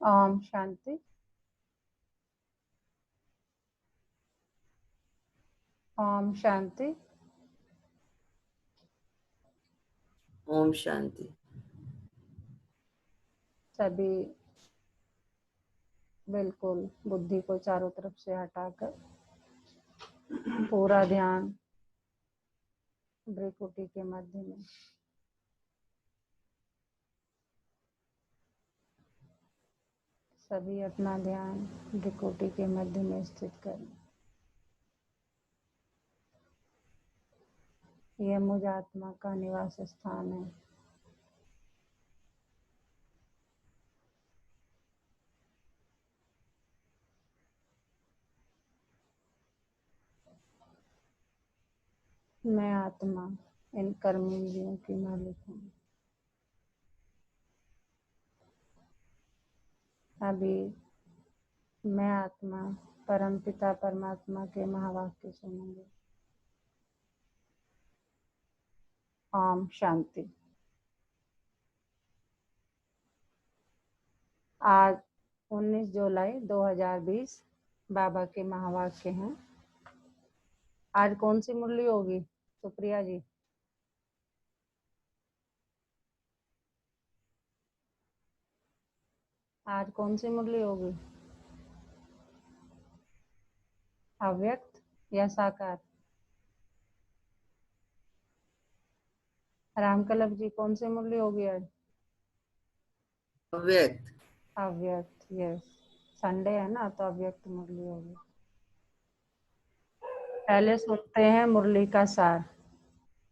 ओम शांति। ओम शांति। ओम शांति। सभी बिल्कुल बुद्धि को चारों तरफ से हटाकर पूरा ध्यान भ्रिकुटी के मध्य में। सभी अपना ध्यान भ्रिकुटी के मध्य में स्थित करें। यह मुझ आत्मा का निवास स्थान है। मैं आत्मा इन कर्मेंद्रियों की मालिक हूँ। अभी मैं आत्मा परमपिता परमात्मा के महावाक्य सुनूंगी। ओम शांति। आज 19 जुलाई 2020 बाबा के महावाक्य हैं। आज कौन सी मुरली होगी सुप्रिया जी? आज कौन सी मुरली होगी? अव्यक्त या साकार? रामकलप जी कौन सी मुरली होगी आज? अव्यक्त। अव्यक्त, यस। संडे है ना, तो अव्यक्त मुरली होगी। पहले सुनते हैं मुरली का सार।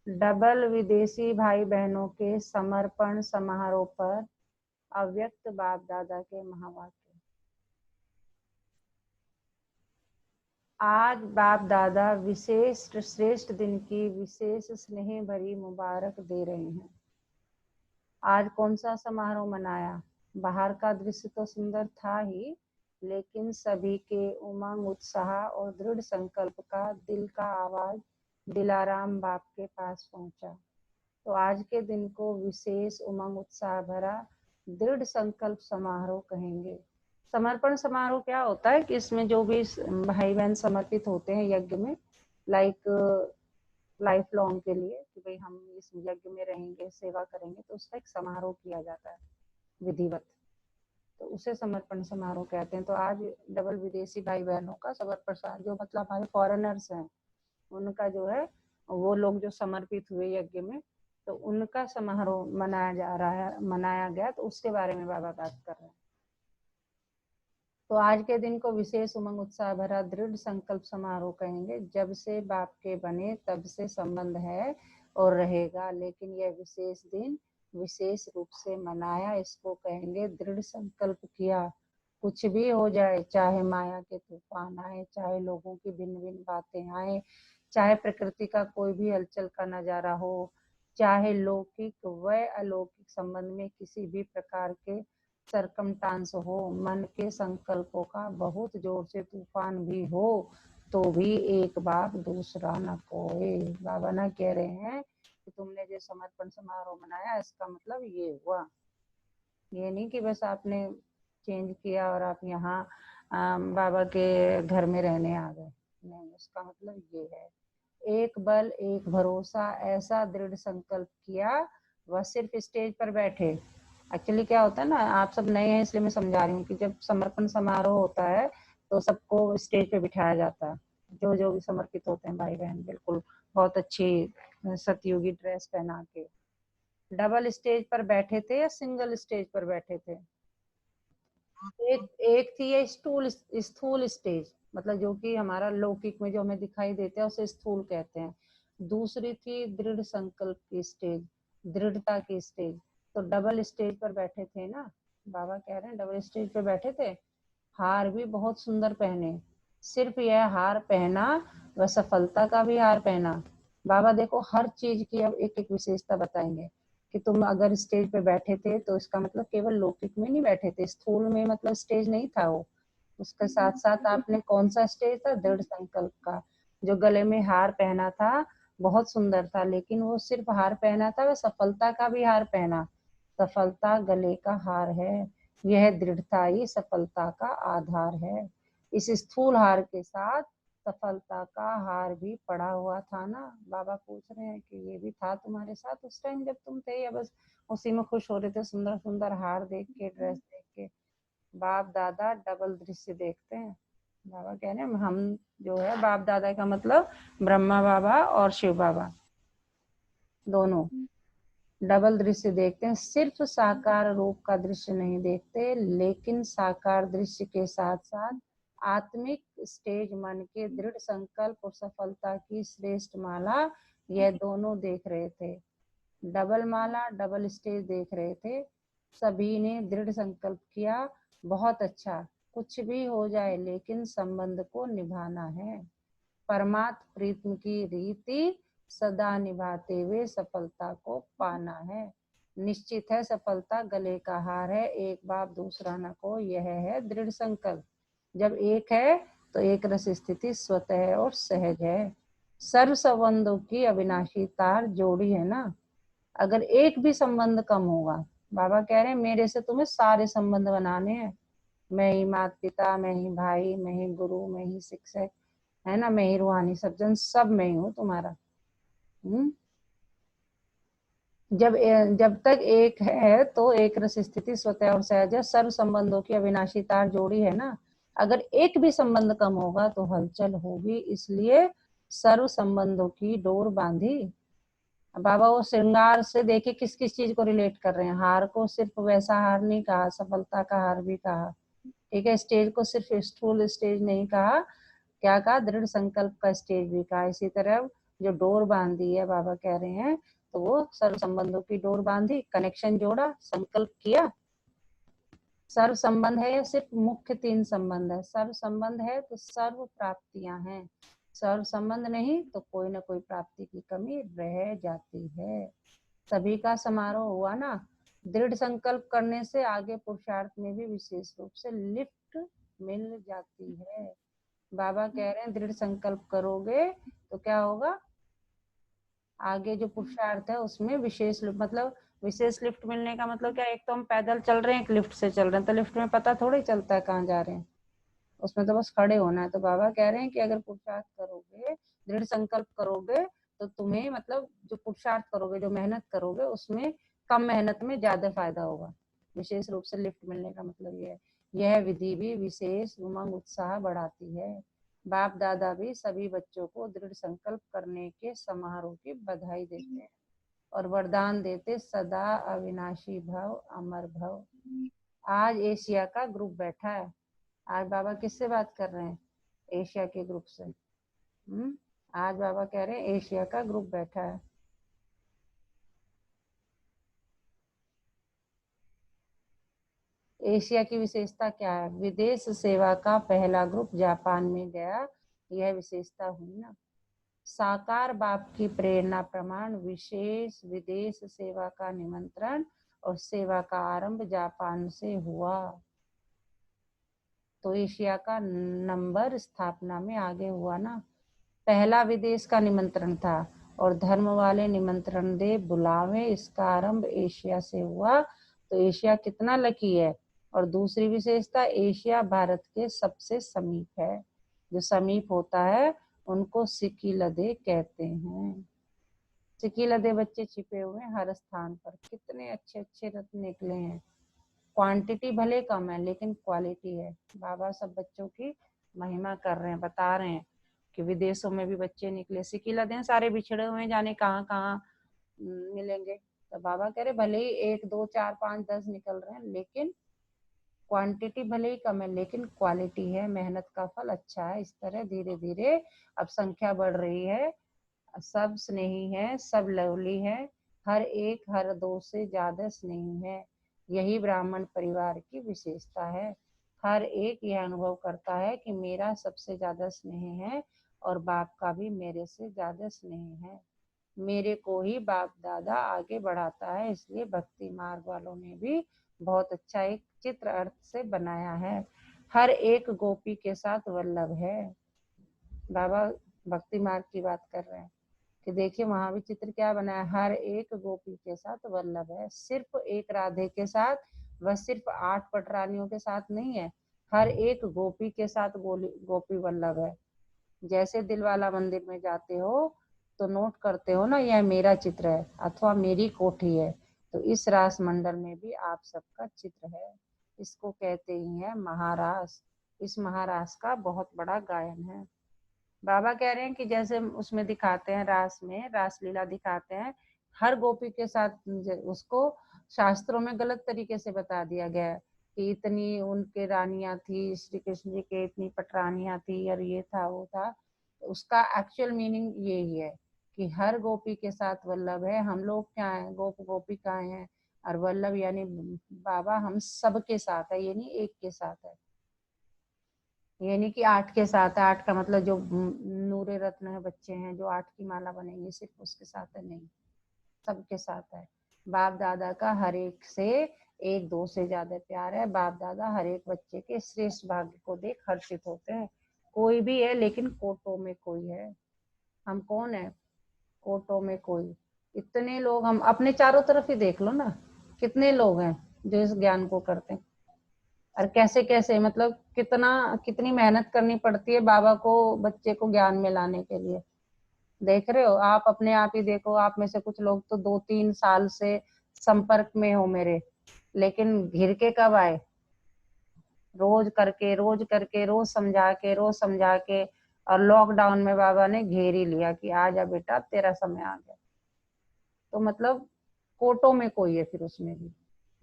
डबल विदेशी भाई बहनों के समर्पण समारोह पर अव्यक्त बाप दादा के महावाक्य। आज बाप दादा विशेष श्रेष्ठ दिन की विशेष स्नेह भरी मुबारक दे रहे हैं। आज कौन सा समारोह मनाया? बाहर का दृश्य तो सुंदर था ही, लेकिन सभी के उमंग उत्साह और दृढ़ संकल्प का दिल का आवाज दिलाराम बाप के पास पहुंचा। तो आज के दिन को विशेष उमंग उत्साह भरा दृढ़ संकल्प समारोह कहेंगे। समर्पण समारोह क्या होता है कि इसमें जो भी भाई बहन समर्पित होते हैं यज्ञ में, लाइफ लॉन्ग के लिए, कि भाई हम इस यज्ञ में रहेंगे, सेवा करेंगे, तो उसका एक समारोह किया जाता है विधिवत, तो उसे समर्पण समारोह कहते हैं। तो आज डबल विदेशी भाई बहनों का समर्पण, जो मतलब हमारे फॉरेनर्स हैं, उनका जो है, वो लोग जो समर्पित हुए यज्ञ में, तो उनका समारोह मनाया गया, तो उसके बारे में बाबा बात कर रहे हैं। तो आज के दिन को विशेष उमंग उत्साह भरा दृढ़ संकल्प समारोह कहेंगे। जब से बाप के बने तब से संबंध है और रहेगा, लेकिन यह विशेष दिन विशेष रूप से मनाया, इसको कहेंगे दृढ़ संकल्प किया। कुछ भी हो जाए, चाहे माया के तूफान आए, चाहे लोगों की भिन्न भिन्न बातें आए, चाहे प्रकृति का कोई भी हलचल का नजारा हो, चाहे लौकिक व अलौकिक संबंध में किसी भी प्रकार के सरकमटांस हो, मन के संकल्पों का बहुत जोर से तूफान भी हो, तो भी एक बाप दूसरा न कोई। बाबा ना कह रहे हैं कि तुमने जो समर्पण समारोह मनाया, इसका मतलब ये हुआ, ये नहीं कि बस आपने चेंज किया और आप यहाँ बाबा के घर में रहने आ गए, नहीं, उसका मतलब ये है। एक बल एक भरोसा, ऐसा दृढ़ संकल्प किया। वह सिर्फ स्टेज पर बैठे। एक्चुअली क्या होता है ना, आप सब नए हैं इसलिए मैं समझा रही हूँ कि जब समर्पण समारोह होता है तो सबको स्टेज पे बिठाया जाता है, जो जो भी समर्पित होते हैं भाई बहन, बिल्कुल बहुत अच्छी सतयुगी ड्रेस पहना के। डबल स्टेज पर बैठे थे या सिंगल स्टेज पर बैठे थे? एक थी ये स्थूल स्टेज, मतलब जो कि हमारा लौकिक में जो हमें दिखाई देता है उसे स्थूल कहते हैं। दूसरी थी दृढ़ संकल्प की स्टेज, दृढ़ता की स्टेज। तो डबल स्टेज पर बैठे थे ना, बाबा कह रहे हैं डबल स्टेज पर बैठे थे। हार भी बहुत सुंदर पहने। सिर्फ यह हार पहना व सफलता का भी हार पहना। बाबा देखो हर चीज की अब एक एक विशेषता बताएंगे कि तुम अगर स्टेज पे बैठे थे तो इसका मतलब केवल लौकिक में नहीं बैठे थे, स्थूल में मतलब स्टेज नहीं था वो, उसके साथ साथ आपने कौन सा स्टेज था? दृढ़ संकल्प का। जो गले में हार पहना था बहुत सुंदर था, लेकिन वो सिर्फ हार पहना था, वह सफलता का भी हार पहना। सफलता गले का हार है, यह दृढ़ता ही सफलता का आधार है। इस स्थूल हार के साथ सफलता का हार भी पड़ा हुआ था ना। बाबा पूछ रहे हैं कि ये भी था तुम्हारे साथ उस टाइम जब तुम थे, या बस उसी में खुश हो रहे थे, सुंदर सुंदर हार देख के, ड्रेस देख के। बाप दादा डबल दृश्य देखते हैं। बाबा कह रहे हैं हम जो है, बाप दादा का मतलब ब्रह्मा बाबा और शिव बाबा दोनों डबल दृश्य देखते हैं। सिर्फ साकार रूप का दृश्य नहीं देखते, लेकिन साकार दृश्य के साथ साथ आत्मिक स्टेज मन के दृढ़ संकल्प और सफलता की श्रेष्ठ माला, यह दोनों देख रहे थे। डबल माला, डबल स्टेज देख रहे थे। सभी ने दृढ़ संकल्प किया, बहुत अच्छा, कुछ भी हो जाए लेकिन संबंध को निभाना है। परमात्म प्रीतम की रीति सदा निभाते हुए सफलता को पाना है। निश्चित है सफलता गले का हार है, एक बाप दूसरा न को, यह है दृढ़ संकल्प। जब एक है तो एक रस स्थिति स्वतः है और सहज है। सर्व संबंधों की अविनाशी तार जोड़ी है ना। अगर एक भी संबंध कम होगा, बाबा कह रहे हैं मेरे से तुम्हें सारे संबंध बनाने हैं। मैं ही माता पिता, मैं ही भाई, मैं ही गुरु, मैं ही शिक्षक, है ना, मैं ही रूहानी सज्जन, सब मैं ही हूँ तुम्हारा। जब जब तक एक है तो एक रस स्थिति स्वतः और सहज है। सर्व संबंधों की अविनाशी तार जोड़ी है ना। अगर एक भी संबंध कम होगा तो हलचल होगी, इसलिए सर्व संबंधों की डोर बांधी। बाबा वो श्रृंगार से देखिए किस किस चीज को रिलेट कर रहे हैं। हार को सिर्फ वैसा हार नहीं कहा, सफलता का हार भी कहा। ठीक है, स्टेज को सिर्फ स्थूल स्टेज नहीं कहा, क्या कहा, दृढ़ संकल्प का स्टेज भी कहा। इसी तरह जो डोर बांधी है, बाबा कह रहे हैं, तो वो सर्व संबंधों की डोर बांधी, कनेक्शन जोड़ा, संकल्प किया। सर्व संबंध है या सिर्फ मुख्य तीन संबंध है? सर्व संबंध है तो सर्व प्राप्तियां हैं, सर्व संबंध नहीं तो कोई ना कोई प्राप्ति की कमी रह जाती है। सभी का समारोह हुआ ना। दृढ़ संकल्प करने से आगे पुरुषार्थ में भी विशेष रूप से लिफ्ट मिल जाती है। बाबा कह रहे हैं दृढ़ संकल्प करोगे तो क्या होगा, आगे जो पुरुषार्थ है उसमें विशेष मतलब विशेष लिफ्ट मिलने का मतलब क्या, एक तो हम पैदल चल रहे हैं, एक लिफ्ट से चल रहे हैं, तो लिफ्ट में पता थोड़ी चलता है कहाँ जा रहे हैं, उसमें तो बस खड़े होना है। तो बाबा कह रहे हैं कि अगर पुरुषार्थ करोगे, दृढ़ संकल्प करोगे, तो तुम्हें मतलब जो पुरुषार्थ करोगे, जो मेहनत करोगे, उसमें कम मेहनत में ज्यादा फायदा होगा। विशेष रूप से लिफ्ट मिलने का मतलब ये है। यह विधि भी विशेष उमंग उत्साह बढ़ाती है। बाप दादा भी सभी बच्चों को दृढ़ संकल्प करने के समारोह की बधाई देते हैं और वरदान देते, सदा अविनाशी भव, अमर भव। आज एशिया का ग्रुप बैठा है। आज बाबा किससे बात कर रहे हैं? एशिया के ग्रुप से। आज बाबा कह रहे हैं एशिया का ग्रुप बैठा है। एशिया की विशेषता क्या है? विदेश सेवा का पहला ग्रुप जापान में गया, यह विशेषता हुई ना। साकार बाप की प्रेरणा प्रमाण विशेष विदेश सेवा का निमंत्रण और सेवा का आरंभ जापान से हुआ। तो एशिया का नंबर स्थापना में आगे हुआ ना। पहला विदेश का निमंत्रण था और धर्म वाले निमंत्रण दे बुलावे, इसका आरंभ एशिया से हुआ। तो एशिया कितना लकी है। और दूसरी विशेषता, एशिया भारत के सबसे समीप है। जो समीप होता है उनको सिकी लदे कहते हैं। सिकी लदे बच्चे छिपे हुए हर स्थान पर। कितने अच्छे अच्छे रत्न निकले हैं। क्वांटिटी भले कम है लेकिन क्वालिटी है। बाबा सब बच्चों की महिमा कर रहे हैं, बता रहे हैं कि विदेशों में भी बच्चे निकले। सिकिला दें सारे बिछड़े हुए, जाने कहाँ कहाँ मिलेंगे। तो बाबा कह रहे भले ही 1 2 4 5 10 निकल रहे हैं, लेकिन क्वांटिटी भले ही कम है लेकिन क्वालिटी है, मेहनत का फल अच्छा है। इस तरह धीरे धीरे अब संख्या बढ़ रही है। सब स्नेही है, सब लवली है, हर एक हर दो से ज्यादा स्नेही है। यही ब्राह्मण परिवार की विशेषता है। हर एक यह अनुभव करता है कि मेरा सबसे ज्यादा स्नेह है और बाप का भी मेरे से ज्यादा स्नेह है। मेरे को ही बाप दादा आगे बढ़ाता है। इसलिए भक्ति मार्ग वालों ने भी बहुत अच्छा एक चित्र अर्थ से बनाया है। हर एक गोपी के साथ वल्लभ है। बाबा भक्ति मार्ग की बात कर रहे हैं कि देखिए वहां भी चित्र क्या बनाया, हर एक गोपी के साथ वल्लभ है। सिर्फ एक राधे के साथ वह सिर्फ 8 पटरानियों के साथ नहीं है, हर एक गोपी के साथ गोपी वल्लभ है। जैसे दिलवाला मंदिर में जाते हो तो नोट करते हो ना, यह मेरा चित्र है अथवा मेरी कोठी है, तो इस रास मंडल में भी आप सबका चित्र है। इसको कहते ही है महारास। इस महारास का बहुत बड़ा गायन है। बाबा कह रहे हैं कि जैसे उसमें दिखाते हैं, रास में रास लीला दिखाते हैं, हर गोपी के साथ उसको शास्त्रों में गलत तरीके से बता दिया गया है कि इतनी उनके रानियां थी, श्री कृष्ण जी के इतनी पटरानियां थी और ये था वो था। उसका एक्चुअल मीनिंग यही है कि हर गोपी के साथ वल्लभ है। हम लोग क्या है, गोपिकाएं हैं, और वल्लभ यानी बाबा हम सब के साथ है, ये नहीं एक के साथ है। ये नहीं कि 8 के साथ है, 8 का मतलब जो नूरे रत्न है बच्चे हैं जो 8 की माला बनेंगे सिर्फ उसके साथ है, नहीं, सबके साथ है। बाप दादा का हर एक से एक दो से ज्यादा प्यार है। बाप दादा हर एक बच्चे के श्रेष्ठ भाग्य को देख हर्षित होते हैं। कोई भी है लेकिन कोटों में कोई है। हम कौन है? कोटों में कोई। इतने लोग, हम अपने चारों तरफ ही देख लो ना, कितने लोग हैं जो इस ज्ञान को करते हैं, और कैसे कैसे, मतलब कितना कितनी मेहनत करनी पड़ती है बाबा को बच्चे को ज्ञान में लाने के लिए। देख रहे हो आप, अपने आप ही देखो, आप में से कुछ लोग तो 2-3 साल से संपर्क में हो मेरे, लेकिन घिर के कब आए? रोज करके रोज करके रोज समझा के, और लॉकडाउन में बाबा ने घेर ही लिया कि आ जा बेटा तेरा समय आ गया। तो मतलब कोटों में कोई है फिर उसमें भी,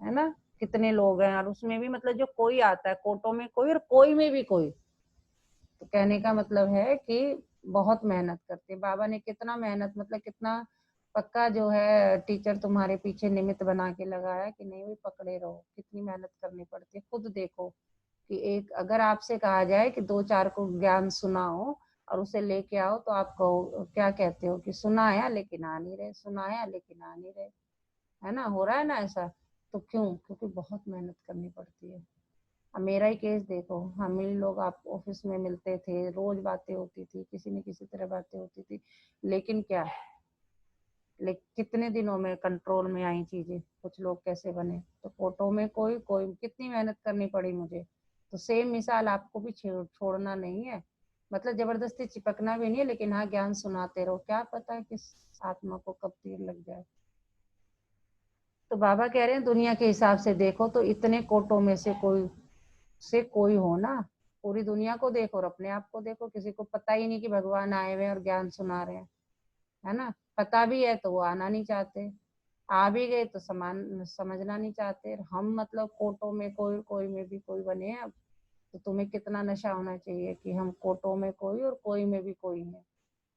है ना, कितने लोग हैं, और उसमें भी मतलब जो कोई आता है कोटों में कोई और कोई में भी कोई। तो कहने का मतलब है कि बहुत मेहनत करते हैं बाबा ने। कितना मेहनत, मतलब कितना पक्का जो है टीचर तुम्हारे पीछे निमित्त बना के लगाया कि नहीं भी पकड़े रहो। कितनी मेहनत करनी पड़ती है, खुद देखो कि एक अगर आपसे कहा जाए कि 2-4 को ज्ञान सुनाओ और उसे लेके आओ, तो आप कहो क्या कहते हो कि सुनाया लेकिन आ नहीं रहे, सुनाया लेकिन आ नहीं रहे, है ना, हो रहा है ना ऐसा। तो क्यों? क्योंकि बहुत मेहनत करनी पड़ती है। अब मेरा ही केस देखो, हम ही लोग आप ऑफिस में मिलते थे, रोज बातें होती थी, किसी न किसी तरह बातें होती थी, लेकिन क्या, लेकिन कितने दिनों में कंट्रोल में आई चीजें, कुछ लोग कैसे बने। तो फोटो में कोई कोई, कितनी मेहनत करनी पड़ी मुझे। तो सेम मिसाल आपको भी छोड़ना नहीं है, मतलब जबरदस्ती चिपकना भी नहीं है, लेकिन हाँ ज्ञान सुनाते रहो, क्या पता है किस आत्मा को कब तीर लग जाए। तो बाबा कह रहे हैं दुनिया के हिसाब से देखो तो इतने कोटों में से कोई हो ना। पूरी दुनिया को देखो और अपने आप को देखो, किसी को पता ही नहीं कि भगवान आए हुए हैं और ज्ञान सुना रहे हैं, है ना। पता भी है तो वो आना नहीं चाहते, आ भी गए तो समान समझना नहीं चाहते। हम मतलब कोटों में कोई, कोई में भी कोई बने हैं अब। तो तुम्हें कितना नशा होना चाहिए कि हम कोटों में कोई और कोई में भी कोई है,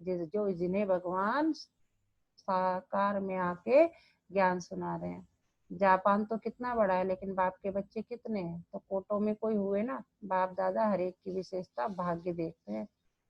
जिन्हें भगवान साकार में आके ज्ञान सुना रहे हैं। जापान तो कितना बड़ा है, लेकिन बाप के बच्चे कितने हैं? तो कोटों में कोई हुए ना। बाप दादा हर एक की विशेषता भाग्य देखते हैं।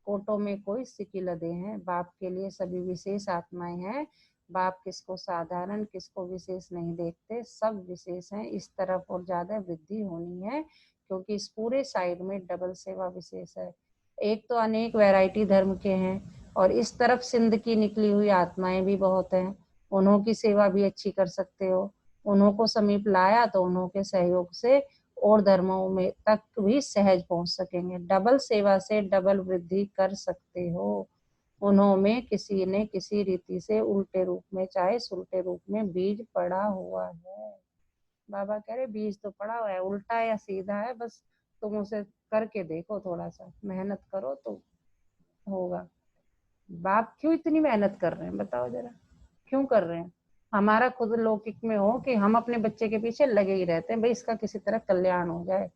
कोटों में कोई सिकी लदे हैं, बाप के लिए सभी विशेष आत्माएं हैं। बाप किसको साधारण किसको विशेष नहीं देखते, सब विशेष हैं। इस तरफ और ज्यादा वृद्धि होनी है, क्योंकि इस पूरे साइड में डबल सेवा विशेष है। एक तो अनेक वैरायटी धर्म के हैं, और इस तरफ सिंध की निकली हुई आत्माएं भी बहुत हैं। उन्हों की सेवा भी अच्छी कर सकते हो। उन्हों को समीप लाया तो उन्हों के सहयोग से और धर्मों में तक भी सहज पहुंच सकेंगे। डबल सेवा से डबल वृद्धि कर सकते हो। उन्हों में किसी ने किसी रीति से उल्टे रूप में चाहे सुलटे रूप में बीज पड़ा हुआ है। बाबा कह रहे बीज तो पड़ा हुआ है, उल्टा या सीधा है, बस तुम उसे करके देखो, थोड़ा सा मेहनत करो तो होगा। बाप क्यों इतनी मेहनत कर रहे हैं बताओ जरा, क्यों कर रहे हैं? हमारा खुद लौकिक में हो कि हम अपने बच्चे के पीछे लगे ही रहते हैं, भाई इसका किसी तरह कल्याण हो जाए,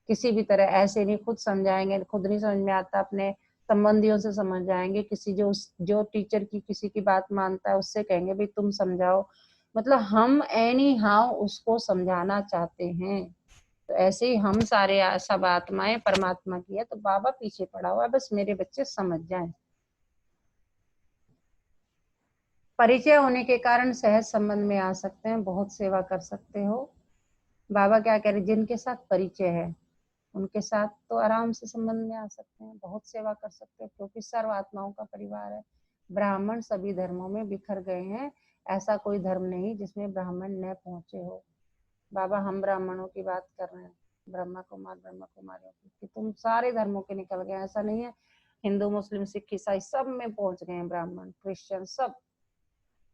किसी भी तरह। ऐसे नहीं खुद समझाएंगे, खुद नहीं समझ में आता, अपने संबंधियों से समझ जाएंगे, किसी जो टीचर की किसी की बात मानता है उससे कहेंगे भाई तुम समझाओ। मतलब हम एनी हाउ उसको समझाना चाहते हैं। तो ऐसे ही हम सारे सब आत्माएं परमात्मा की है, तो बाबा पीछे पड़ा हुआ है, बस मेरे बच्चे समझ जाएं। परिचय होने के कारण सहज संबंध में आ सकते हैं, बहुत सेवा कर सकते हो। बाबा क्या कह रहे, जिनके साथ परिचय है उनके साथ तो आराम से संबंध में आ सकते हैं, बहुत सेवा कर सकते हैं, क्योंकि सर्व आत्माओं का परिवार है। ब्राह्मण सभी धर्मों में बिखर गए हैं, ऐसा कोई धर्म नहीं जिसमें ब्राह्मण न पहुंचे हो। बाबा हम ब्राह्मणों की बात कर रहे हैं, ब्रह्मा कुमार ब्रह्मा कुमारियों की, कि तुम सारे धर्मों के निकल गए, ऐसा नहीं है। हिंदू मुस्लिम सिख ईसाई सब में पहुंच गए हैं, ब्राह्मण क्रिश्चियन सब।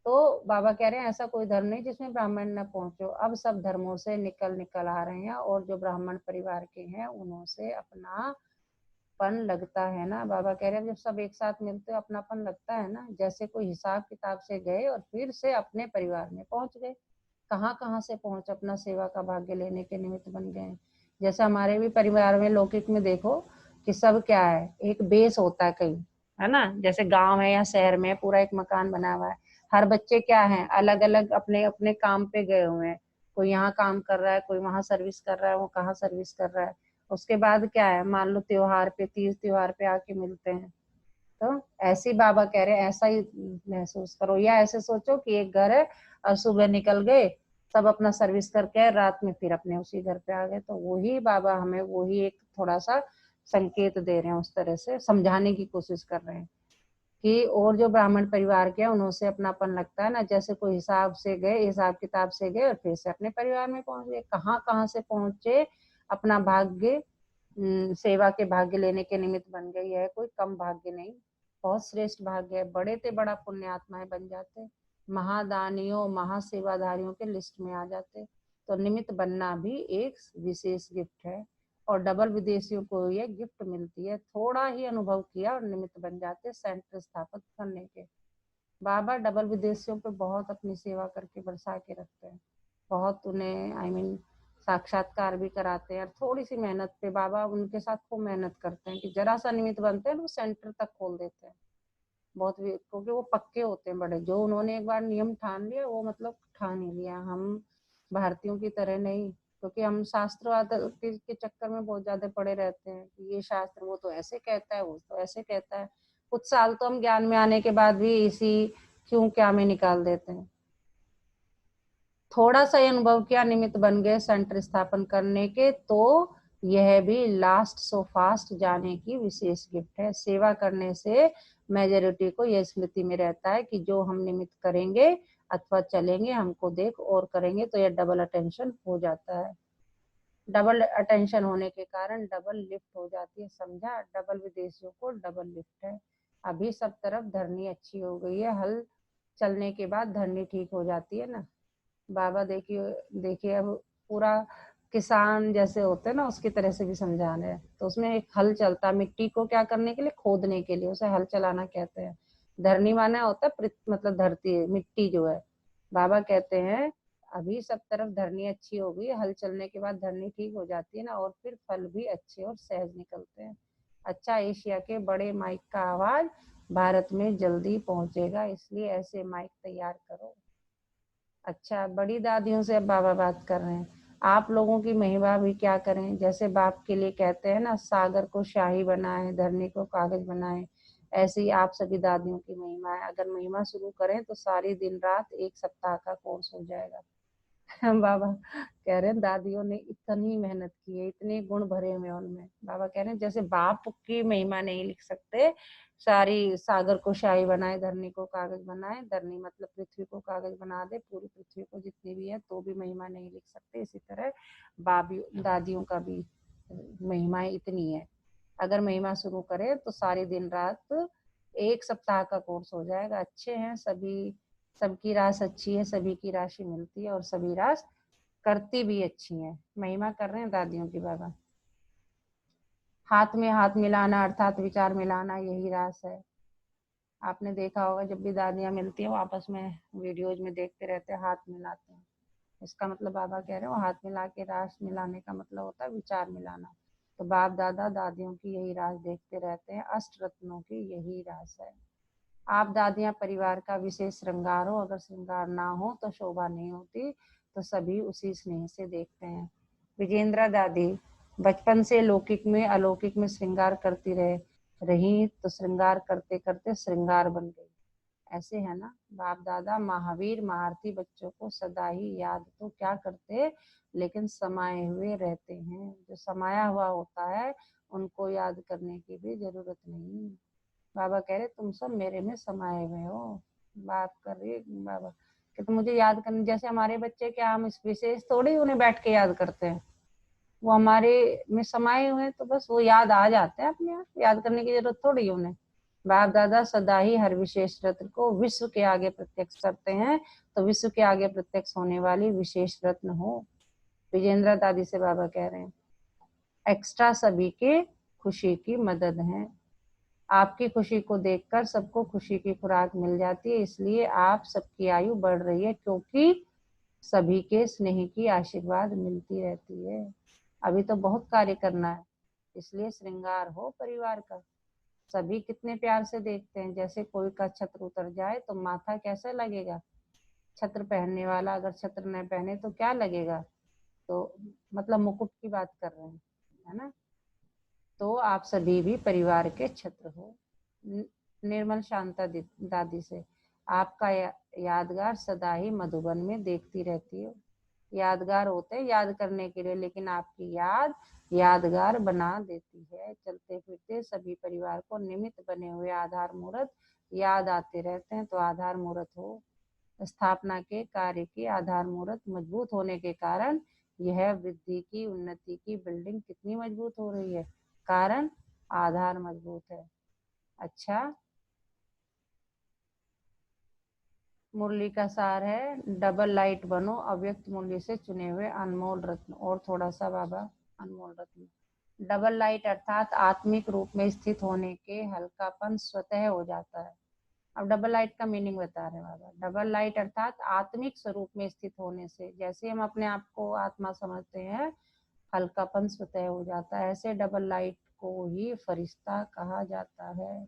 तो बाबा कह रहे हैं ऐसा कोई धर्म नहीं जिसमें ब्राह्मण न पहुंचो, अब सब धर्मों से निकल निकल आ रहे हैं, और जो ब्राह्मण परिवार के हैं उन्हों से अपनापन लगता है ना। बाबा कह रहे हैं जब सब एक साथ मिलते हो अपनापन लगता है ना, जैसे कोई हिसाब किताब से गए और फिर से अपने परिवार में पहुंच गए। कहाँ कहाँ से पहुंच अपना सेवा का भाग्य लेने के निमित्त बन गए। जैसे हमारे भी परिवार में लौकिक में देखो कि सब क्या है, एक बेस होता है कहीं, है ना। जैसे गांव है या शहर में पूरा एक मकान बना हुआ है, हर बच्चे क्या है अलग अलग अपने अपने काम पे गए हुए हैं। कोई यहाँ काम कर रहा है, कोई वहां सर्विस कर रहा है, वो कहाँ सर्विस कर रहा है। उसके बाद क्या है, मान लो त्योहार पे, तीज त्योहार पे आके मिलते हैं। तो ऐसे ही बाबा कह रहे हैं ऐसा ही महसूस करो, या ऐसे सोचो कि एक घर है और सुबह निकल गए सब अपना सर्विस करके, रात में फिर अपने उसी घर पे आ गए। तो वही बाबा हमें वही एक थोड़ा सा संकेत दे रहे हैं, उस तरह से समझाने की कोशिश कर रहे हैं कि और जो ब्राह्मण परिवार के हैं उनसे अपनापन लगता है ना, जैसे कोई हिसाब से गए, हिसाब किताब से गए और फिर से अपने परिवार में पहुंच गए। कहाँ कहाँ से पहुंचे, अपना भाग्य सेवा के भाग्य लेने के निमित्त बन गई है। कोई कम भाग्य नहीं, बहुत श्रेष्ठ भाग्य है। बड़े से बड़ा पुण्य आत्माएं बन जाते, महादानियों महासेवाधारियों के लिस्ट में आ जाते। तो निमित्त बनना भी एक विशेष गिफ्ट है, और डबल विदेशियों को ये गिफ्ट मिलती है। थोड़ा ही अनुभव किया और निमित्त बन जाते सेंटर स्थापित करने के। बाबा डबल विदेशियों पे बहुत अपनी सेवा करके बरसा के रखते हैं, बहुत उन्हें साक्षात्कार भी कराते हैं। और थोड़ी सी मेहनत पे बाबा उनके साथ खूब मेहनत करते हैं कि जरा सा निमित्त बनते हैं वो सेंटर तक खोल देते हैं। बहुत भी, क्योंकि वो पक्के होते हैं बड़े, जो उन्होंने एक बार नियम ठान लिया वो मतलब ठान ही लिया। हम भारतीयों की तरह नहीं, क्योंकि हम शास्त्रवाद के चक्कर में बहुत ज्यादा पड़े रहते हैं कि ये शास्त्र वो तो ऐसे कहता है, वो तो ऐसे कहता है। कुछ साल तो हम ज्ञान में आने के बाद भी इसी क्यों क्या में निकाल देते हैं। थोड़ा सा अनुभव किया, निमित्त बन गए सेंटर स्थापन करने के, तो यह भी लास्ट सो फास्ट जाने की विशेष गिफ्ट है। सेवा करने से मेजोरिटी को यह स्मृति में रहता है कि जो हम निमित्त करेंगे अथवा चलेंगे, हमको देख और करेंगे, तो यह डबल अटेंशन हो जाता है। डबल अटेंशन होने के कारण डबल लिफ्ट हो जाती है, समझा। डबल विदेशियों को डबल लिफ्ट है। अभी सब तरफ धरनी अच्छी हो गई है, हल चलने के बाद धरनी ठीक हो जाती है ना। बाबा देखिए देखिए अब पूरा किसान जैसे होते हैं ना उसकी तरह से भी समझा रहे हैं। तो उसमें एक हल चलता है, मिट्टी को क्या करने के लिए, खोदने के लिए, उसे हल चलाना कहते हैं। धरनी माना होता है मतलब धरती, मिट्टी जो है। बाबा कहते हैं अभी सब तरफ धरनी अच्छी हो गई, हल चलने के बाद धरनी ठीक हो जाती है ना, और फिर फल भी अच्छे और सहज निकलते हैं। अच्छा, एशिया के बड़े माइक का आवाज भारत में जल्दी पहुंचेगा, इसलिए ऐसे माइक तैयार करो। अच्छा, बड़ी दादियों से अब बाबा बात कर रहे हैं। आप लोगों की महिमा भी क्या करें, जैसे बाप के लिए कहते हैं ना सागर को शाही बनाए, धरनी को कागज बनाए, ऐसे ही आप सभी दादियों की महिमा है। अगर महिमा शुरू करें तो सारी दिन रात एक सप्ताह का कोर्स हो जाएगा। बाबा कह रहे हैं दादियों ने इतनी मेहनत की है, इतने गुण भरे हुए उनमें। बाबा कह रहे हैं जैसे बाप की महिमा नहीं लिख सकते, सारी सागर को शाही बनाए, धरनी को कागज बनाए, धरनी मतलब पृथ्वी को कागज बना दे, पूरी पृथ्वी को जितनी भी है, तो भी महिमा नहीं लिख सकते। इसी तरह बाबी दादियों का भी महिमा इतनी है। अगर महिमा शुरू करें तो सारी दिन रात एक सप्ताह का कोर्स हो जाएगा। अच्छे हैं सभी, सबकी रास अच्छी है, सभी की राशि मिलती है, और सभी रास करती भी अच्छी है। महिमा कर रहे हैं दादियों की बाबा। हाथ में हाथ मिलाना अर्थात विचार मिलाना, यही रास है। आपने देखा होगा जब भी दादियां मिलती हैं वो आपस में वीडियोज में देखते रहते हैं, हाथ मिलाते हैं। इसका मतलब बाबा कह रहे हैं वो हाथ मिला के रास मिलाने का मतलब होता है विचार मिलाना। तो बाप दादा दादियों की यही रास देखते रहते हैं, अष्ट रत्नों की यही रास है। आप दादियां परिवार का विशेष श्रृंगार हो, अगर श्रृंगार ना हो तो शोभा नहीं होती। तो सभी उसी स्नेह से देखते हैं। विजेंद्रा दादी बचपन से लौकिक में अलौकिक में श्रृंगार करती रही, तो श्रृंगार करते करते श्रृंगार बन गई। ऐसे है ना, बाप दादा महावीर महारथी बच्चों को सदा ही याद तो क्या करते, लेकिन समाये हुए रहते हैं। जो समाया हुआ होता है उनको याद करने की भी जरूरत नहीं। बाबा कह रहे तुम सब मेरे में समाये हुए हो। बात कर रही है बाबा, कि तो मुझे याद करने, जैसे हमारे बच्चे क्या हम इस विशेष थोड़ी उन्हें बैठ के याद करते हैं, वो हमारे में समाये हुए हैं, तो बस वो याद आ जाते हैं अपने आप, याद करने की जरूरत थोड़ी है उन्हें। बाप दादा सदा ही हर विशेष रत्न को विश्व के आगे प्रत्यक्ष करते हैं, तो विश्व के आगे प्रत्यक्ष होने वाली विशेष रत्न हो। विजेंद्र दादी से बाबा कह रहे हैं, एक्स्ट्रा सभी के खुशी की मदद है। आपकी खुशी को देखकर सबको खुशी की खुराक मिल जाती है, इसलिए आप सबकी आयु बढ़ रही है, क्योंकि सभी के स्नेह की आशीर्वाद मिलती रहती है। अभी तो बहुत कार्य करना है, इसलिए श्रृंगार हो परिवार का। सभी कितने प्यार से देखते हैं, जैसे कोई का छत्र उतर जाए तो माथा कैसे लगेगा। छत्र पहनने वाला अगर छत्र न पहने तो क्या लगेगा, तो मतलब मुकुट की बात कर रहे हैं, है ना। तो आप सभी भी परिवार के छत्र हो। निर्मल शांता दादी से, आपका यादगार सदा ही मधुबन में देखती रहती हो। यादगार होते हैं याद करने के लिए, लेकिन आपकी याद यादगार बना देती है। चलते फिरते सभी परिवार को निमित्त बने हुए आधार मूर्त याद आते रहते हैं, तो आधार मूर्त हो। स्थापना के कार्य की आधार मूर्त मजबूत होने के कारण यह वृद्धि की उन्नति की बिल्डिंग कितनी मजबूत हो रही है, कारण आधार मजबूत है। अच्छा, मुरली का सार है, डबल लाइट बनो अव्यक्त मुरली से चुने हुए अनमोल रत्न। और थोड़ा सा बाबा, अनमोल रत्न। डबल लाइट अर्थात आत्मिक रूप में स्थित होने के हल्कापन स्वतः हो जाता है। अब डबल लाइट का मीनिंग बता रहे हैं बाबा। डबल लाइट अर्थात आत्मिक स्वरूप में स्थित होने से, जैसे हम अपने आप को आत्मा समझते हैं, हल्कापन स्वतः हो जाता है। ऐसे डबल लाइट को ही फरिश्ता कहा जाता है।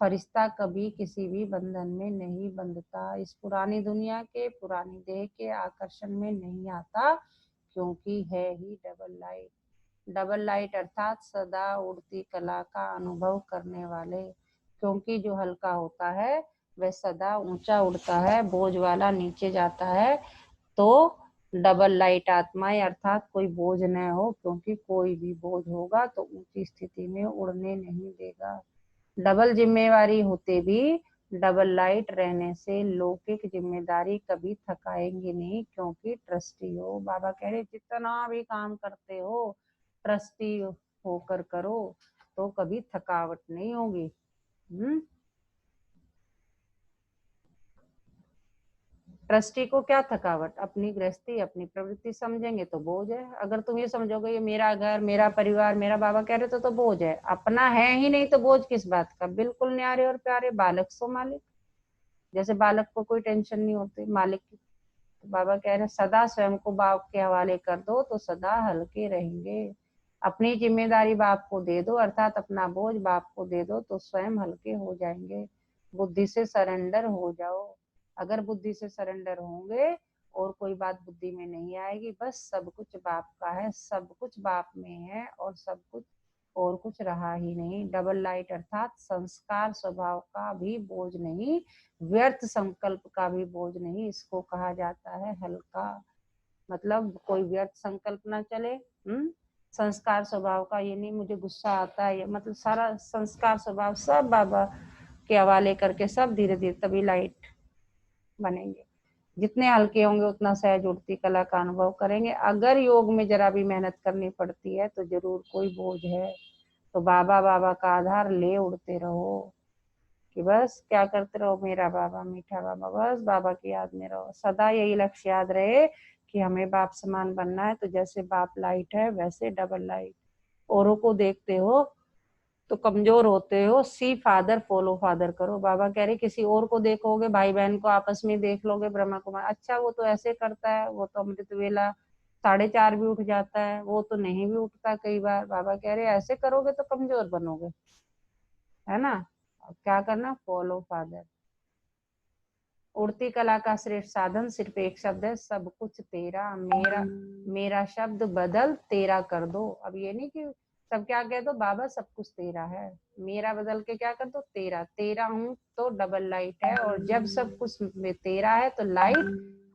फरिश्ता कभी किसी भी बंधन में नहीं बंधता, इस पुरानी दुनिया के पुरानी देह के आकर्षण में नहीं आता, क्योंकि है ही डबल लाइट। डबल लाइट अर्थात सदा उड़ती कला का अनुभव करने वाले, क्योंकि जो हल्का होता है वह सदा ऊंचा उड़ता है, बोझ वाला नीचे जाता है। तो डबल लाइट आत्माएं अर्थात कोई बोझ न हो, क्योंकि कोई भी बोझ होगा तो ऊंची स्थिति में उड़ने नहीं देगा। डबल जिम्मेवारी होते भी डबल लाइट रहने से लौकिक जिम्मेदारी कभी थकाएंगे नहीं, क्योंकि ट्रस्टी हो। बाबा कह रहे जितना भी काम करते हो ट्रस्टी होकर करो, तो कभी थकावट नहीं होगी। ट्रस्टी को क्या थकावट, अपनी गृहस्थी अपनी प्रवृत्ति समझेंगे तो बोझ है। अगर तुम ये समझोगे ये मेरा घर मेरा परिवार मेरा बाबा कह रहे तो बोझ है, अपना है ही नहीं तो बोझ किस बात का। बिल्कुल न्यारे और प्यारे बालक सो मालिक, जैसे बालक को कोई टेंशन नहीं होती मालिक की। तो बाबा कह रहे सदा स्वयं को बाप के हवाले कर दो तो सदा हल्के रहेंगे। अपनी जिम्मेदारी बाप को दे दो, अर्थात अपना बोझ बाप को दे दो, तो स्वयं हल्के हो जाएंगे। बुद्धि से सरेंडर हो जाओ। अगर बुद्धि से सरेंडर होंगे और कोई बात बुद्धि में नहीं आएगी, बस सब कुछ बाप का है, सब कुछ बाप में है और सब कुछ और कुछ रहा ही नहीं। डबल लाइट अर्थात संस्कार स्वभाव का भी बोझ नहीं, व्यर्थ संकल्प का भी बोझ नहीं, इसको कहा जाता है हल्का। मतलब कोई व्यर्थ संकल्प ना चले। संस्कार स्वभाव का ये नहीं मुझे गुस्सा आता है, मतलब सारा संस्कार स्वभाव सब बाबा के हवाले करके सब धीरे धीरे तभी लाइट बनेंगे। जितने हल्के होंगे उतना सहज उड़ती कला का अनुभव करेंगे। अगर योग में जरा भी मेहनत करनी पड़ती है तो जरूर कोई बोझ है, तो बाबा बाबा का आधार ले उड़ते रहो, कि बस क्या करते रहो, मेरा बाबा मीठा बाबा, बस बाबा की याद में रहो। सदा यही लक्ष्य याद रहे कि हमें बाप समान बनना है। तो जैसे बाप लाइट है वैसे डबल लाइट। औरों को देखते हो तो कमजोर होते हो, सी फादर फॉलो फादर करो। बाबा कह रहे किसी और को देखोगे, भाई बहन को आपस में देख लोगे, ब्रह्मा कुमार अच्छा वो तो ऐसे करता है, वो तो अमृत वेला 4:30 भी उठ जाता है, वो तो नहीं भी उठता कई बार। बाबा कह रहे ऐसे करोगे तो कमजोर बनोगे, है ना। क्या करना, फॉलो फादर। उड़ती कला का श्रेष्ठ साधन सिर्फ एक शब्द है, सब कुछ तेरा। मेरा मेरा शब्द बदल तेरा कर दो। अब ये नहीं कि सब क्या कह दो, बाबा सब कुछ तेरा है, मेरा बदल के क्या कर दो, तेरा। तेरा हूं तो डबल लाइट है, और जब सब कुछ में तेरा है तो लाइट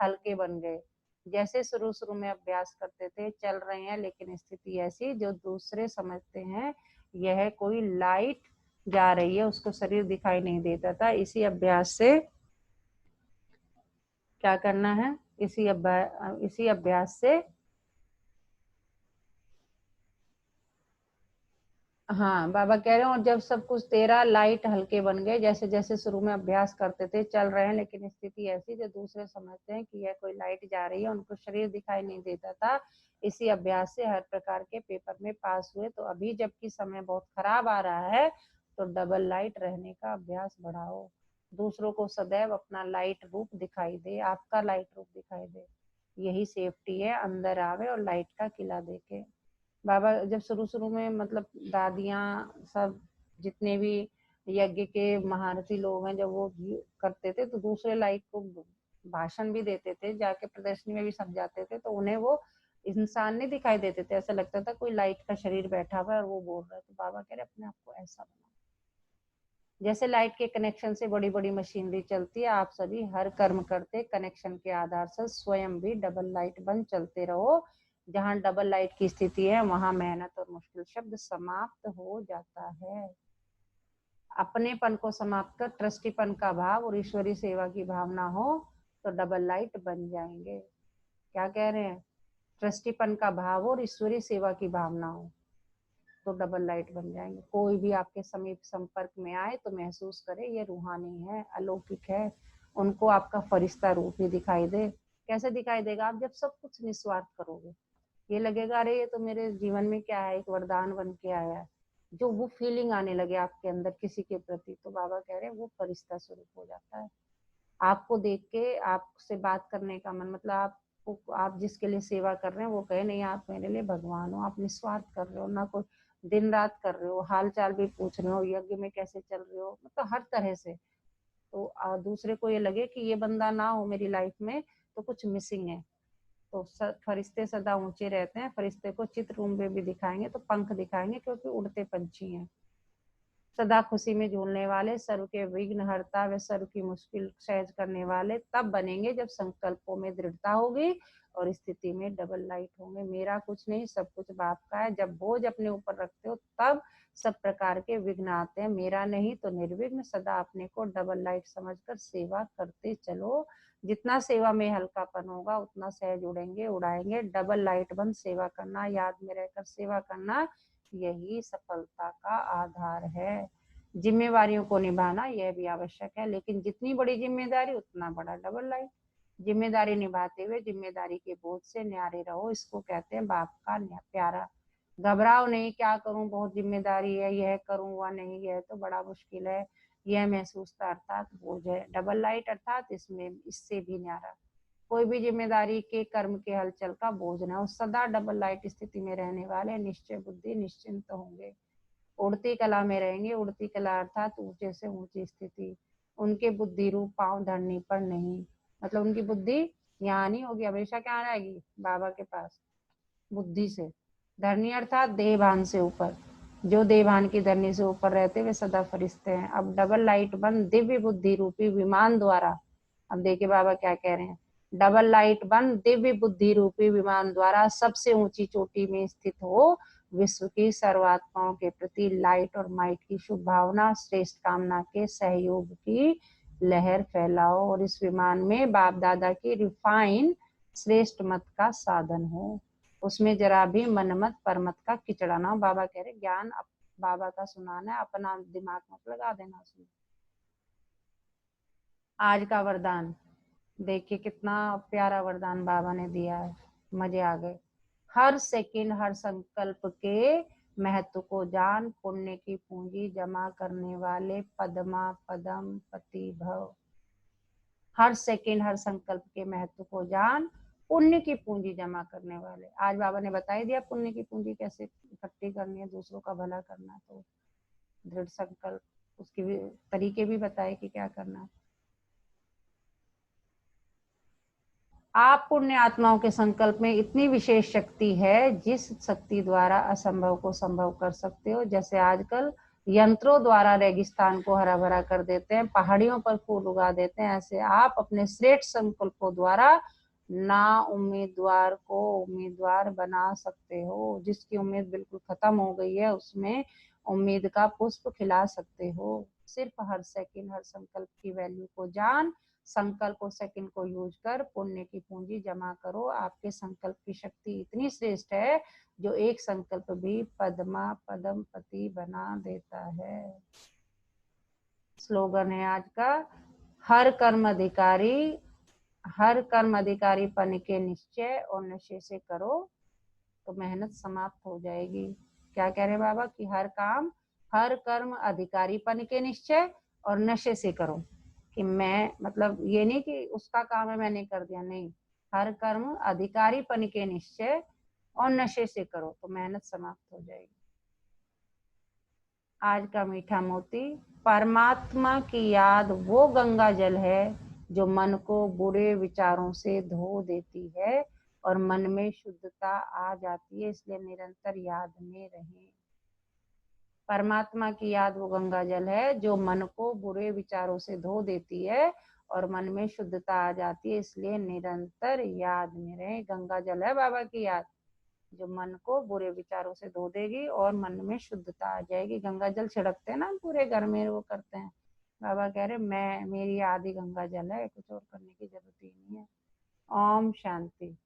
हल्के बन गए। जैसे शुरू शुरू में अभ्यास करते थे, चल रहे हैं, लेकिन स्थिति ऐसी जो दूसरे समझते हैं यह कोई लाइट जा रही है, उसको शरीर दिखाई नहीं देता था। इसी अभ्यास से क्या करना है, इसी अभ्यास से, हाँ बाबा कह रहे हैं, और जब सब कुछ तेरा लाइट हल्के बन गए, जैसे जैसे शुरू में अभ्यास करते थे, चल रहे हैं, लेकिन स्थिति ऐसी जो दूसरे समझते हैं कि यह कोई लाइट जा रही है, उनको शरीर दिखाई नहीं देता था। इसी अभ्यास से हर प्रकार के पेपर में पास हुए। तो अभी जबकि समय बहुत खराब आ रहा है, तो डबल लाइट रहने का अभ्यास बढ़ाओ। दूसरों को सदैव अपना लाइट रूप दिखाई दे, आपका लाइट रूप दिखाई दे। यही सेफ्टी है, अंदर आवे और लाइट का किला देखे। बाबा जब शुरू शुरू में मतलब दादियाँ सब जितने भी यज्ञ के महारथी लोग हैं, जब वो करते थे तो दूसरे लाइट को भाषण भी देते थे, जाके प्रदर्शनी में भी समझाते थे, तो उन्हें वो इंसान नहीं दिखाई देते थे, ऐसा लगता था कोई लाइट का शरीर बैठा हुआ है और वो बोल रहा है। तो बाबा कह रहे अपने आप को ऐसा बनाओ, जैसे लाइट के कनेक्शन से बड़ी बड़ी मशीनरी चलती है, आप सभी हर कर्म करते कनेक्शन के आधार से स्वयं भी डबल लाइट बन चलते रहो। जहाँ डबल लाइट की स्थिति है, वहां मेहनत और मुश्किल शब्द समाप्त हो जाता है। अपनेपन को समाप्त कर ट्रस्टीपन का भाव और ईश्वरी सेवा की भावना हो, तो डबल लाइट बन जाएंगे। क्या कह रहे हैं, ट्रस्टीपन का भाव और ईश्वरी सेवा की भावना हो, तो डबल लाइट बन जाएंगे। कोई भी आपके समीप संपर्क में आए तो महसूस करे ये रूहानी है, अलौकिक है, उनको आपका फरिश्ता रूप ही दिखाई दे। कैसे दिखाई देगा, आप जब सब कुछ निस्वार्थ करोगे, ये लगेगा अरे ये तो मेरे जीवन में क्या है, एक वरदान बन के आया है। जो वो फीलिंग आने लगे आपके अंदर किसी के प्रति, तो बाबा कह रहे हैं वो फरिश्ता स्वरूप हो जाता है। आपको देख के आपसे बात करने का मन, मतलब आप जिसके लिए सेवा कर रहे हैं वो कहे नहीं आप मेरे लिए भगवान हो, आप निस्वार्थ कर रहे हो, ना कोई दिन रात कर रहे हो, हाल चाल भी पूछ रहे हो, यज्ञ में कैसे चल रहे हो, मतलब हर तरह से। तो दूसरे को ये लगे कि ये बंदा ना हो मेरी लाइफ में तो कुछ मिसिंग है। तो फरिश्ते सदा ऊंचे रहते हैं, फरिश्ते को चित्र रूम में भी दिखाएंगे तो पंख दिखाएंगे, क्योंकि उड़ते पंछी हैं। सदा खुशी में झूलने वाले, सर्व के विघ्न हरता व सर्व की मुश्किल सहज करने वाले तब बनेंगे जब संकल्पों में दृढ़ता होगी और स्थिति में डबल लाइट होंगे। मेरा कुछ नहीं, सब कुछ बाप का है। जब बोझ अपने ऊपर रखते हो तब सब प्रकार के विघ्न आते हैं। मेरा नहीं तो निर्विघ्न सदा अपने को डबल लाइट समझकर सेवा करते चलो। जितना सेवा में हल्कापन होगा उतना सहज उड़ेंगे, उड़ाएंगे। डबल लाइट बंद सेवा करना, याद में रहकर सेवा करना, यही सफलता का आधार है। जिम्मेवारियों को निभाना यह भी आवश्यक है, लेकिन जितनी बड़ी जिम्मेदारी उतना बड़ा डबल लाइट। जिम्मेदारी निभाते हुए जिम्मेदारी के बोझ से न्यारे रहो, इसको कहते हैं बाप का प्यारा। घबराओ नहीं, क्या करूं, बहुत जिम्मेदारी है, यह करूं वह नहीं, यह तो बड़ा मुश्किल है, यह महसूसता अर्थात बोझ है। डबल लाइट अर्थात इसमें इससे भी न्यारा। कोई भी जिम्मेदारी के कर्म के हलचल का बोझ न हो। सदा डबल लाइट स्थिति में रहने वाले निश्चय बुद्धि निश्चिंत होंगे, उड़ती कला में रहेंगे। उड़ती कला अर्थात ऊंचे से ऊंची स्थिति। उनके बुद्धि रूप पांव धरनी पर नहीं, मतलब उनकी बुद्धि यहाँ नहीं होगी, हमेशा क्या रहेगी, बाबा के पास बुद्धि से। धरनी अर्थात देहभान से ऊपर, जो देहभान की धरनी से ऊपर रहते वे सदा फरिश्ते हैं। अब डबल लाइट बंद दिव्य बुद्धि रूपी विमान द्वारा, अब देखिए बाबा क्या कह रहे हैं, डबल लाइट बंद दिव्य बुद्धि रूपी विमान द्वारा सबसे ऊंची चोटी में स्थित हो विश्व की सर्वात्माओं के प्रति लाइट और माइट की शुभ भावना, श्रेष्ठ कामना के सहयोग की लहर फैलाओ, और इस विमान में बाप दादा की रिफाइन श्रेष्ठ मत का साधन हो। उसमें जरा भी मनमत परमत का किचड़ा ना हो। बाबा कह रहे ज्ञान बाबा का सुनाना है, अपना दिमाग मत लगा देना उसमें। आज का वरदान देखिए, कितना प्यारा वरदान बाबा ने दिया है, मजे आ गए। हर सेकंड हर संकल्प के महत्व को जान, पुण्य की पूंजी जमा करने वाले पद्मा पदम पति भव। हर सेकंड हर संकल्प के महत्व को जान, पुण्य की पूंजी जमा करने वाले। आज बाबा ने बता ही दिया पुण्य की पूंजी कैसे इकट्ठी करनी है, दूसरों का भला करना। तो दृढ़ संकल्प, उसके भी तरीके भी बताए कि क्या करना है। आप पुण्य आत्माओं के संकल्प में इतनी विशेष शक्ति है जिस शक्ति द्वारा असंभव को संभव कर सकते हो। जैसे आजकल यंत्रों द्वारा रेगिस्तान को हरा भरा कर देते हैं, पहाड़ियों पर फूल उगा देते हैं, ऐसे आप अपने श्रेष्ठ संकल्पों द्वारा ना उम्मीदवार को उम्मीदवार बना सकते हो। जिसकी उम्मीद बिल्कुल खत्म हो गई है, उसमें उम्मीद का पुष्प खिला सकते हो। सिर्फ हर सेकंड हर संकल्प की वैल्यू को जान, संकल्प और सेकंड को यूज कर पुण्य की पूंजी जमा करो। आपके संकल्प की शक्ति इतनी श्रेष्ठ है जो एक संकल्प भी पद्मा पद्मपति बना देता है। स्लोगन है आज का, हर कर्म अधिकारी पन के निश्चय और नशे से करो तो मेहनत समाप्त हो जाएगी। क्या कह रहे बाबा कि हर कर्म अधिकारीपन के निश्चय और नशे से करो। कि मैं मतलब ये नहीं कि उसका काम है मैंने कर दिया, नहीं, हर कर्म अधिकारीपन के निश्चय और नशे से करो तो मेहनत समाप्त हो जाएगी। आज का मीठा मोती, परमात्मा की याद वो गंगा जल है जो मन को बुरे विचारों से धो देती है और मन में शुद्धता आ जाती है, इसलिए निरंतर याद में रहें। परमात्मा की याद वो गंगा जल है जो मन को बुरे विचारों से धो देती है और मन में शुद्धता आ जाती है, इसलिए निरंतर याद में रहें। गंगा जल है बाबा की याद जो मन को बुरे विचारों से धो देगी और मन में शुद्धता आ जाएगी। गंगा जल छिड़कते हैं ना पूरे घर में, वो करते हैं। बाबा कह रहे मेरी याद ही गंगा जल है, कुछ और करने की जरूरत ही नहीं है। ओम शांति।